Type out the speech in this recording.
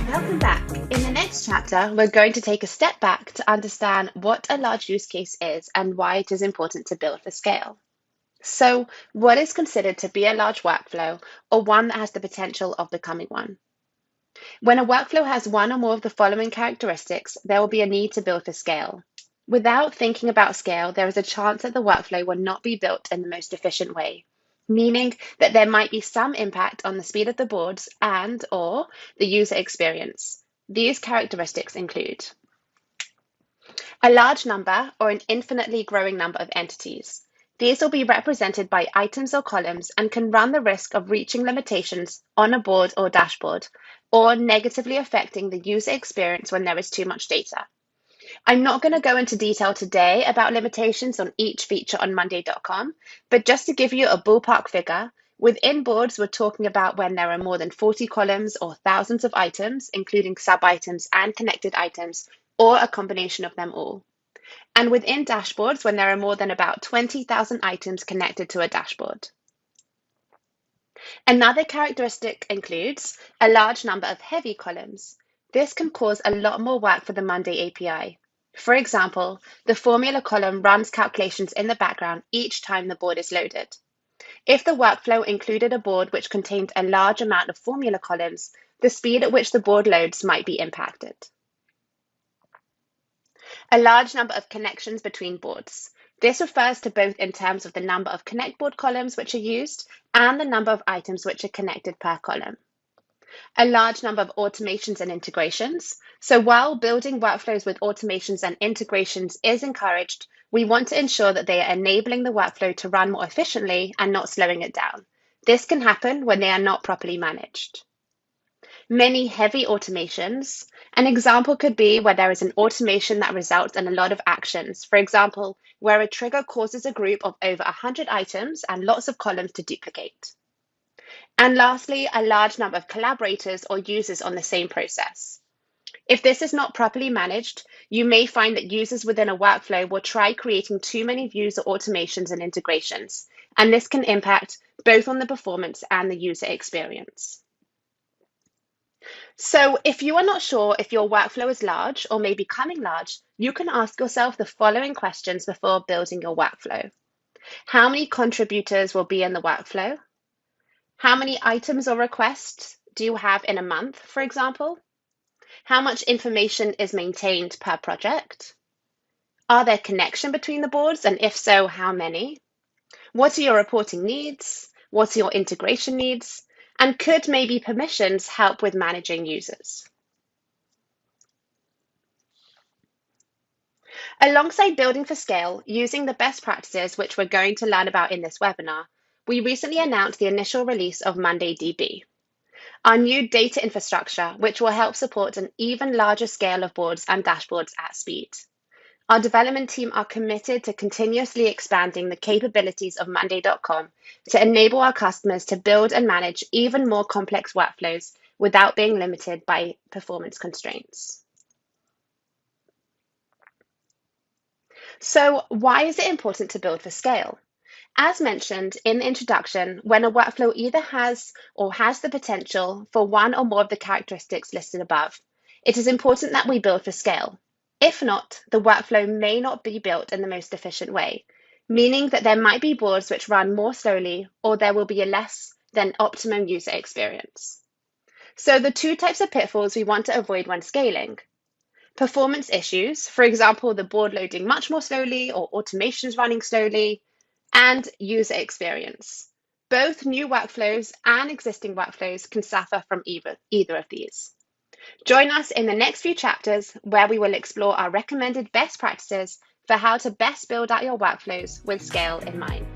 Welcome back. In the next chapter, we're going to take a step back to understand what a large use case is and why it is important to build for scale. So, what is considered to be a large workflow or one that has the potential of becoming one? When a workflow has one or more of the following characteristics, there will be a need to build for scale. Without thinking about scale, there is a chance that the workflow will not be built in the most efficient way, meaning that there might be some impact on the speed of the boards and/or the user experience. These characteristics include a large number or an infinitely growing number of entities. These will be represented by items or columns and can run the risk of reaching limitations on a board or dashboard, or negatively affecting the user experience when there is too much data. I'm not going to go into detail today about limitations on each feature on monday.com, but just to give you a ballpark figure, within boards, we're talking about when there are more than 40 columns or thousands of items, including sub-items and connected items, or a combination of them all. And within dashboards, when there are more than about 20,000 items connected to a dashboard. Another characteristic includes a large number of heavy columns. This can cause a lot more work for the Monday API. For example, the formula column runs calculations in the background each time the board is loaded. If the workflow included a board which contained a large amount of formula columns, the speed at which the board loads might be impacted. A large number of connections between boards. This refers to both in terms of the number of connect board columns which are used and the number of items which are connected per column. A large number of automations and integrations. So while building workflows with automations and integrations is encouraged, we want to ensure that they are enabling the workflow to run more efficiently and not slowing it down. This can happen when they are not properly managed. Many heavy automations. An example could be where there is an automation that results in a lot of actions. For example, where a trigger causes a group of over 100 items and lots of columns to duplicate. And lastly, a large number of collaborators or users on the same process. If this is not properly managed, you may find that users within a workflow will try creating too many views or automations and integrations, and this can impact both on the performance and the user experience. So if you are not sure if your workflow is large or may be becoming large, you can ask yourself the following questions before building your workflow. How many contributors will be in the workflow? How many items or requests do you have in a month, for example? How much information is maintained per project? Are there connections between the boards, and if so, how many? What are your reporting needs? What are your integration needs? And could maybe permissions help with managing users? Alongside building for scale, using the best practices which we're going to learn about in this webinar, we recently announced the initial release of mondaydb, our new data infrastructure, which will help support an even larger scale of boards and dashboards at speed. Our development team are committed to continuously expanding the capabilities of monday.com to enable our customers to build and manage even more complex workflows without being limited by performance constraints. So why is it important to build for scale? As mentioned in the introduction, when a workflow either has or has the potential for one or more of the characteristics listed above, it is important that we build for scale. If not, the workflow may not be built in the most efficient way, meaning that there might be boards which run more slowly or there will be a less than optimum user experience. So the two types of pitfalls we want to avoid when scaling. Performance issues, for example, the board loading much more slowly or automations running slowly, and user experience. Both new workflows and existing workflows can suffer from either of these. Join us in the next few chapters where we will explore our recommended best practices for how to best build out your workflows with scale in mind.